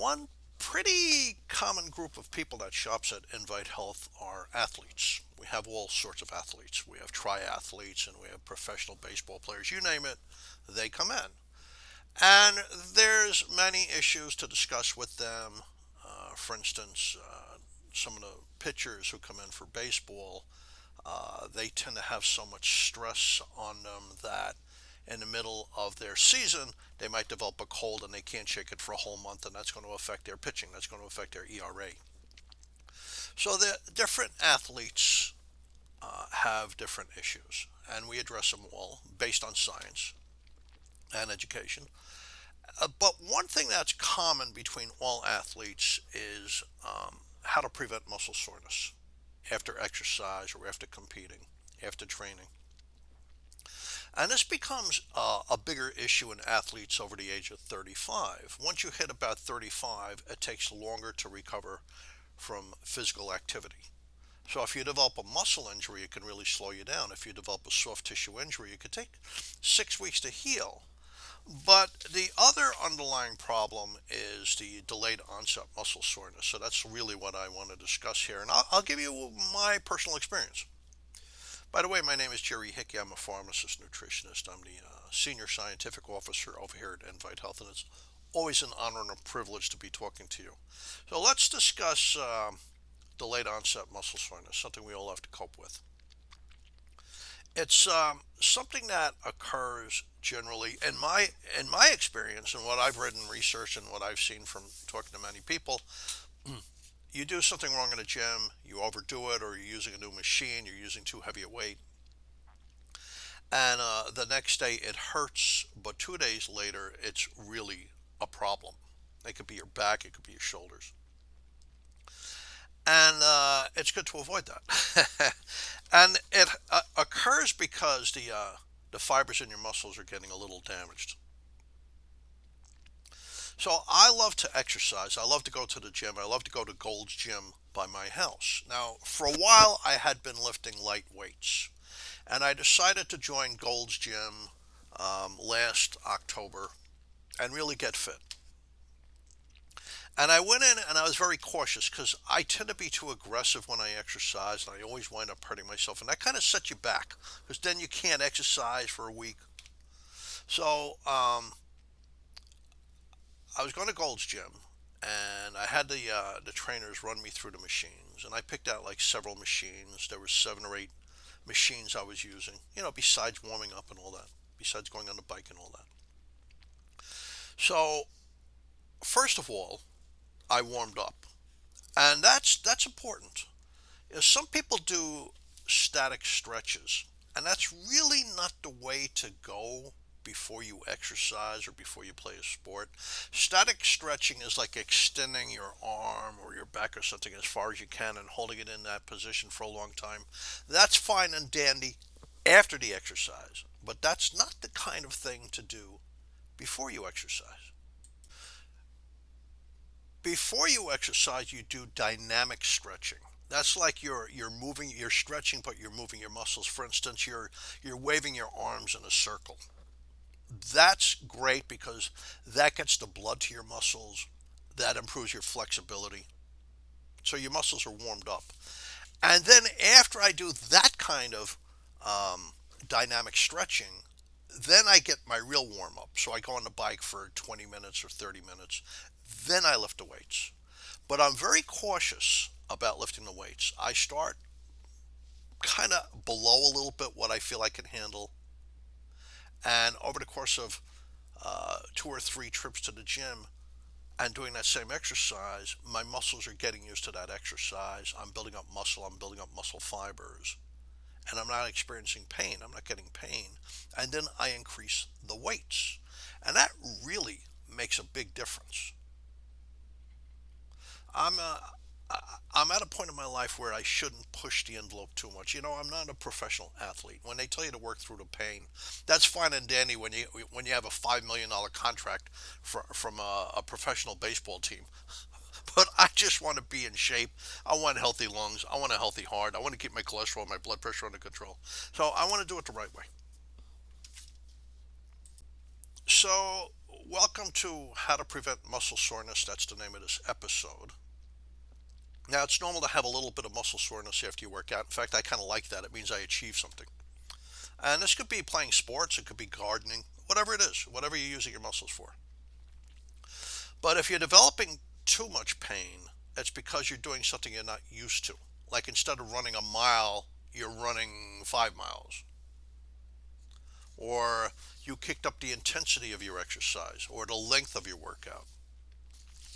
One pretty common group of people that shops at Invite Health are athletes. We have all sorts of athletes. We have triathletes and we have professional baseball players. You name it, they come in. And there's many issues to discuss with them. For instance, some of the pitchers who come in for baseball, they tend to have so much stress on them that in the middle of their season, they might develop a cold and they can't shake it for a whole month, and that's going to affect their pitching. That's going to affect their ERA. So the different athletes have different issues, and we address them all based on science and education. But one thing that's common between all athletes is how to prevent muscle soreness after exercise or after competing, after training. And this becomes a bigger issue in athletes over the age of 35. Once you hit about 35, it takes longer to recover from physical activity. So if you develop a muscle injury, it can really slow you down. If you develop a soft tissue injury, it could take 6 weeks to heal. But the other underlying problem is the delayed onset muscle soreness. So that's really what I want to discuss here. And I'll give you my personal experience. By the way, my name is Jerry Hickey. I'm a pharmacist nutritionist. I'm the senior scientific officer over here at Invite Health, and it's always an honor and a privilege to be talking to you. So let's discuss delayed onset muscle soreness, something we all have to cope with. It's something that occurs generally in my experience and what I've read in research and what I've seen from talking to many people. You do something wrong in a gym, you overdo it, or you're using a new machine, you're using too heavy a weight, and the next day it hurts, but 2 days later it's really a problem. It could be your back, it could be your shoulders, and it's good to avoid that. And it occurs because the fibers in your muscles are getting a little damaged. So I love to exercise. I love to go to the gym. I love to go to Gold's Gym by my house. Now, for a while, I had been lifting light weights, and I decided to join Gold's Gym last October and really get fit. And I went in and I was very cautious because I tend to be too aggressive when I exercise, and I always wind up hurting myself. And that kind of sets you back because then you can't exercise for a week. So I was going to Gold's Gym, and I had the trainers run me through the machines, and I picked out like several machines. There were 7 or 8 machines I was using, besides warming up and all that, besides going on the bike and all that. So first of all, I warmed up, and that's important. Some people do static stretches, and that's really not the way to go before you exercise or before you play a sport. Static stretching is like extending your arm or your back or something as far as you can and holding it in that position for a long time. That's fine and dandy after the exercise, but that's not the kind of thing to do before you exercise. Before you exercise, you do dynamic stretching. That's like you're moving, you're stretching, but you're moving your muscles. For instance, you're waving your arms in a circle. That's great because that gets the blood to your muscles. That improves your flexibility. So your muscles are warmed up. And then after I do that kind of dynamic stretching, then I get my real warm up. So I go on the bike for 20 minutes or 30 minutes. Then I lift the weights. But I'm very cautious about lifting the weights. I start kind of below a little bit what I feel I can handle. And over the course of 2 or 3 trips to the gym and doing that same exercise, my muscles are getting used to that exercise. I'm building up muscle, I'm building up muscle fibers, and I'm not experiencing pain. I'm not getting pain. And then I increase the weights. And that really makes a big difference. I'm uh, I'm at a point in my life where I shouldn't push the envelope too much. I'm not a professional athlete. When they tell you to work through the pain, that's fine and dandy when you have a $5 million contract from a professional baseball team. But I just want to be in shape. I want healthy lungs. I want a healthy heart. I want to keep my cholesterol, my blood pressure under control. So I want to do it the right way. So, welcome to How to Prevent Muscle Soreness. That's the name of this episode. Now, it's normal to have a little bit of muscle soreness after you work out. In fact, I kind of like that. It means I achieved something. And this could be playing sports, it could be gardening, whatever it is, whatever you're using your muscles for. But if you're developing too much pain, it's because you're doing something you're not used to. Like instead of running a mile, you're running 5 miles. Or you kicked up the intensity of your exercise or the length of your workout.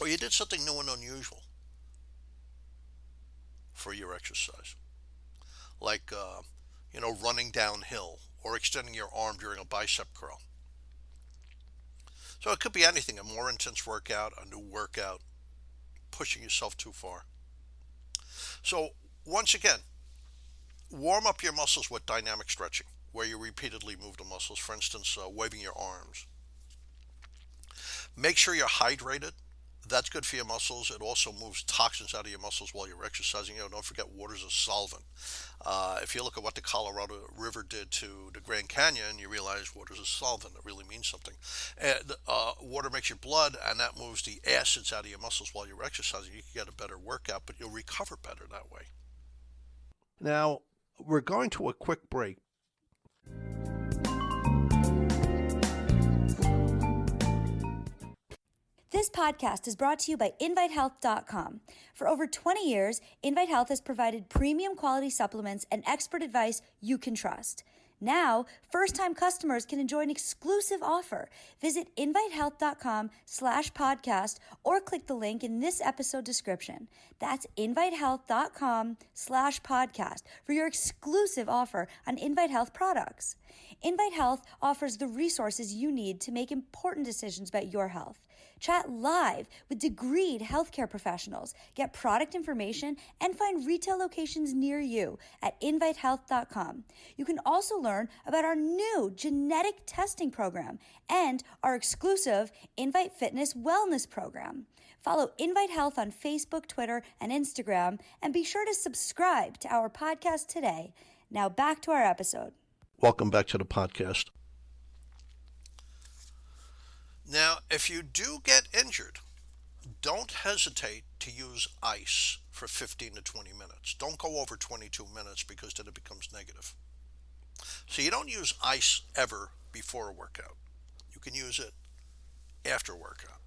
Or you did something new and unusual for your exercise. Like, running downhill or extending your arm during a bicep curl. So it could be anything, a more intense workout, a new workout, pushing yourself too far. So, once again, warm up your muscles with dynamic stretching, where you repeatedly move the muscles, for instance, waving your arms. Make sure you're hydrated. That's good for your muscles. It also moves toxins out of your muscles while you're exercising. Don't forget water's a solvent. If you look at what the Colorado River did to the Grand Canyon, you realize water's a solvent. It really means something. And, water makes your blood, and that moves the acids out of your muscles while you're exercising. You can get a better workout, but you'll recover better that way. Now, we're going to a quick break. This podcast is brought to you by InviteHealth.com. For over 20 years, Invite Health has provided premium quality supplements and expert advice you can trust. Now, first-time customers can enjoy an exclusive offer. Visit invitehealth.com/podcast or click the link in this episode description. That's invitehealth.com/podcast for your exclusive offer on Invite Health products. Invite Health offers the resources you need to make important decisions about your health. Chat live with degreed healthcare professionals, get product information, and find retail locations near you at invitehealth.com. You can also learn about our new genetic testing program and our exclusive Invite Fitness Wellness program. Follow Invite Health on Facebook, Twitter, and Instagram, and be sure to subscribe to our podcast today. Now back to our episode. Welcome back to the podcast. Now, if you do get injured, don't hesitate to use ice for 15 to 20 minutes. Don't go over 22 minutes because then it becomes negative. So you don't use ice ever before a workout. You can use it after a workout.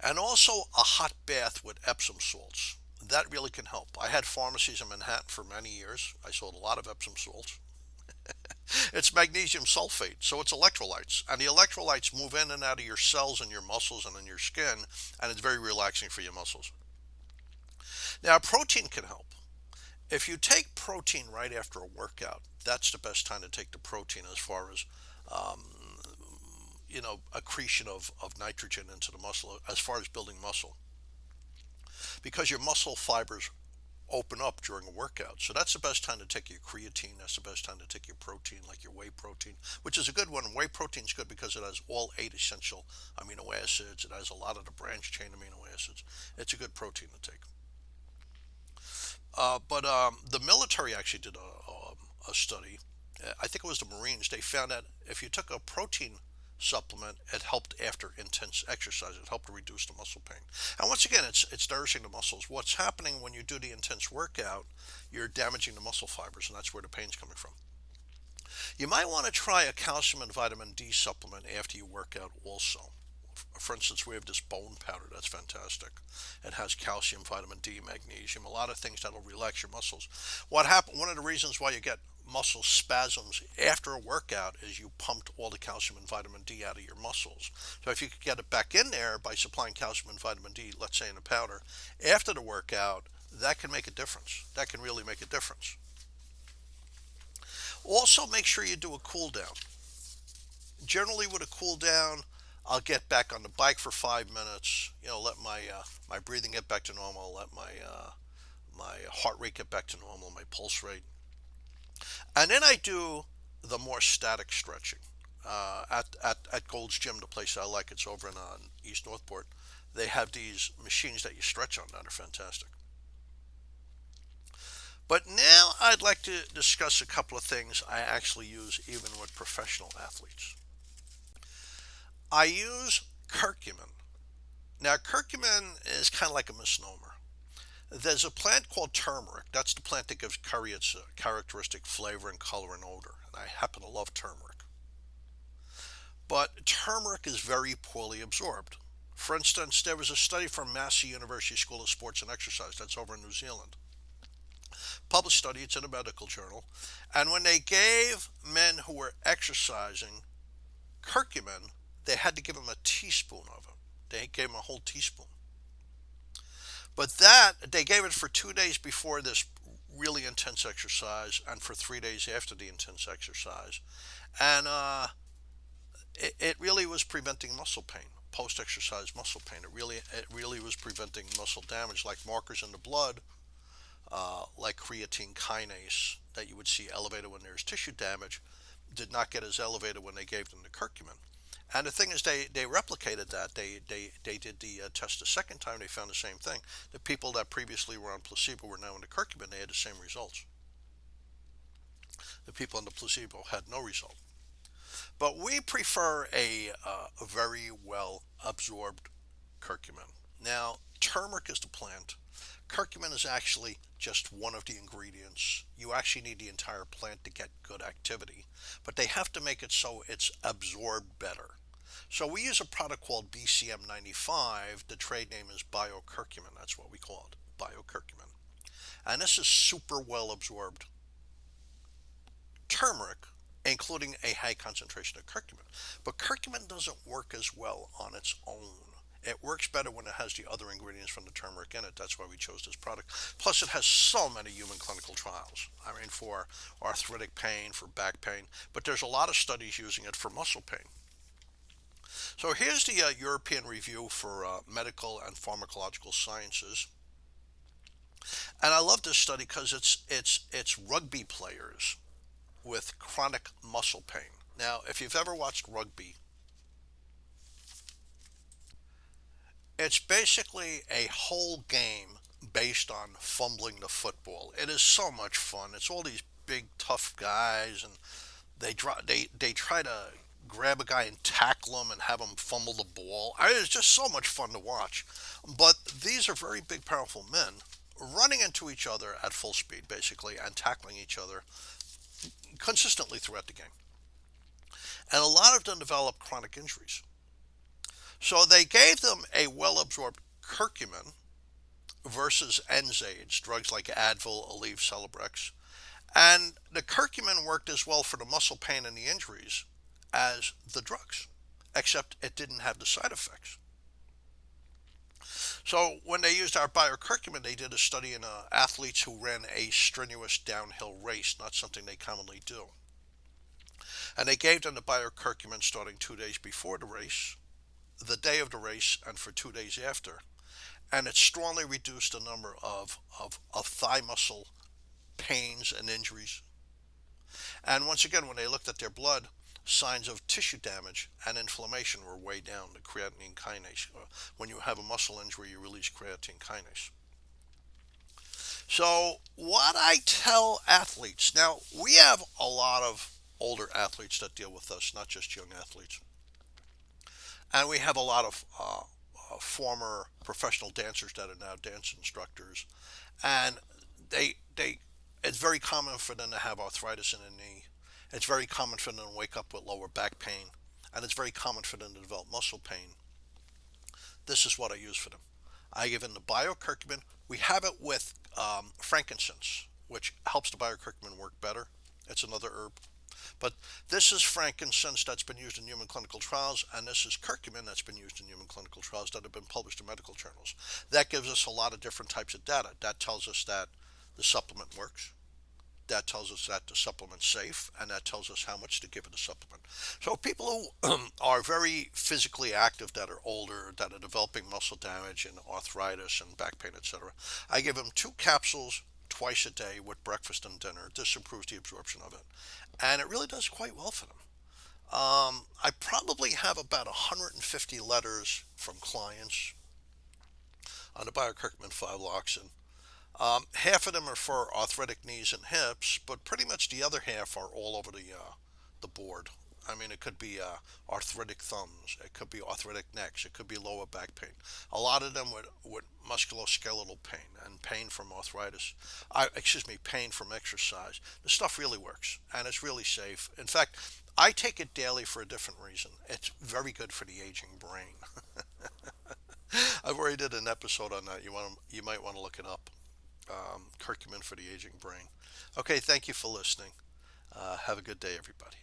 And also a hot bath with Epsom salts. That really can help. I had pharmacies in Manhattan for many years. I sold a lot of Epsom salts. It's magnesium sulfate, so it's electrolytes. And the electrolytes move in and out of your cells and your muscles and in your skin, and it's very relaxing for your muscles. Now, protein can help. If you take protein right after a workout, that's the best time to take the protein as far as, accretion of nitrogen into the muscle, as far as building muscle. Because your muscle fibers open up during a workout. So that's the best time to take your creatine. That's the best time to take your protein, like your whey protein, which is a good one. Whey protein is good because it has all 8 essential amino acids. It has a lot of the branch chain amino acids. It's a good protein to take. But the military actually did a study. I think it was the Marines. They found that if you took a protein supplement, it helped after intense exercise. It helped to reduce the muscle pain. And once again, it's nourishing the muscles. What's happening when you do the intense workout, you're damaging the muscle fibers, and that's where the pain's coming from. You might want to try a calcium and vitamin D supplement after you work out also. For instance, we have this bone powder that's fantastic. It has calcium, vitamin D, magnesium, a lot of things that'll relax your muscles. One of the reasons why you get muscle spasms after a workout is you pumped all the calcium and vitamin D out of your muscles. So if you could get it back in there by supplying calcium and vitamin D, let's say in a powder, after the workout, that can make a difference. That can really make a difference. Also, make sure you do a cool down. Generally, with a cool down, I'll get back on the bike for 5 minutes. Let my breathing get back to normal. Let my heart rate get back to normal. My pulse rate, and then I do the more static stretching. At Gold's Gym, the place I like, it's over in East Northport. They have these machines that you stretch on that are fantastic. But now I'd like to discuss a couple of things I actually use even with professional athletes. I use curcumin. Now, curcumin is kind of like a misnomer. There's a plant called turmeric. That's the plant that gives curry its characteristic flavor and color and odor. And I happen to love turmeric. But turmeric is very poorly absorbed. For instance, there was a study from Massey University School of Sports and Exercise, that's over in New Zealand. Published study, it's in a medical journal. And when they gave men who were exercising curcumin, they had to give them a teaspoon of it. They gave them a whole teaspoon. But that, they gave it for 2 days before this really intense exercise and for 3 days after the intense exercise. And it really was preventing muscle pain, post-exercise muscle pain. It really was preventing muscle damage, like markers in the blood, like creatine kinase that you would see elevated when there's tissue damage, did not get as elevated when they gave them the curcumin. And the thing is, they replicated that. They did the test a second time. They found the same thing. The people that previously were on placebo were now on the curcumin. They had the same results. The people on the placebo had no result. But we prefer a very well absorbed curcumin. Now, turmeric is the plant. Curcumin is actually just one of the ingredients. You actually need the entire plant to get good activity, but they have to make it so it's absorbed better. So we use a product called BCM95. The trade name is biocurcumin. That's what we call it, biocurcumin. And this is super well absorbed turmeric, including a high concentration of curcumin. But curcumin doesn't work as well on its own. It works better when it has the other ingredients from the turmeric in it. That's why we chose this product. Plus, it has so many human clinical trials. I mean, for arthritic pain, for back pain, but there's a lot of studies using it for muscle pain. So here's the European Review for Medical and Pharmacological Sciences. And I love this study because it's rugby players with chronic muscle pain. Now, if you've ever watched rugby, it's basically a whole game based on fumbling the football. It is so much fun. It's all these big tough guys, and they try to grab a guy and tackle him and have him fumble the ball. It's just so much fun to watch. But these are very big, powerful men running into each other at full speed, basically, and tackling each other consistently throughout the game. And a lot of them develop chronic injuries. So they gave them a well absorbed curcumin versus NSAIDs, drugs like Advil, Aleve, Celebrex. And the curcumin worked as well for the muscle pain and the injuries as the drugs, except it didn't have the side effects. So when they used our biocurcumin, they did a study in athletes who ran a strenuous downhill race, not something they commonly do. And they gave them the biocurcumin starting 2 days before the race, the day of the race, and for 2 days after. And it strongly reduced the number of thigh muscle pains and injuries. And once again, when they looked at their blood, signs of tissue damage and inflammation were way down, the creatine kinase. When you have a muscle injury, you release creatine kinase. So, what I tell athletes now, we have a lot of older athletes that deal with us, not just young athletes. And we have a lot of former professional dancers that are now dance instructors. And it's very common for them to have arthritis in the knee. It's very common for them to wake up with lower back pain, and it's very common for them to develop muscle pain. This is what I use for them. I give them the biocurcumin. We have it with frankincense, which helps the biocurcumin work better. It's another herb. But this is frankincense that's been used in human clinical trials, and this is curcumin that's been used in human clinical trials that have been published in medical journals. That gives us a lot of different types of data. That tells us that the supplement works. That tells us that the supplement's safe, and that tells us how much to give of the supplement. So people who are very physically active, that are older, that are developing muscle damage and arthritis and back pain, etc., I give them 2 capsules twice a day with breakfast and dinner. This improves the absorption of it, and it really does quite well for them. I probably have about 150 letters from clients on the biocurcumin 5-loxin. Half of them are for arthritic knees and hips, but pretty much the other half are all over the board. I mean, it could be arthritic thumbs, it could be arthritic necks, it could be lower back pain. A lot of them with musculoskeletal pain and pain from arthritis. Excuse me, pain from exercise. The stuff really works and it's really safe. In fact, I take it daily for a different reason. It's very good for the aging brain. I've already did an episode on that. You might want to look it up. Curcumin for the aging brain. Okay, thank you for listening. Have a good day, everybody.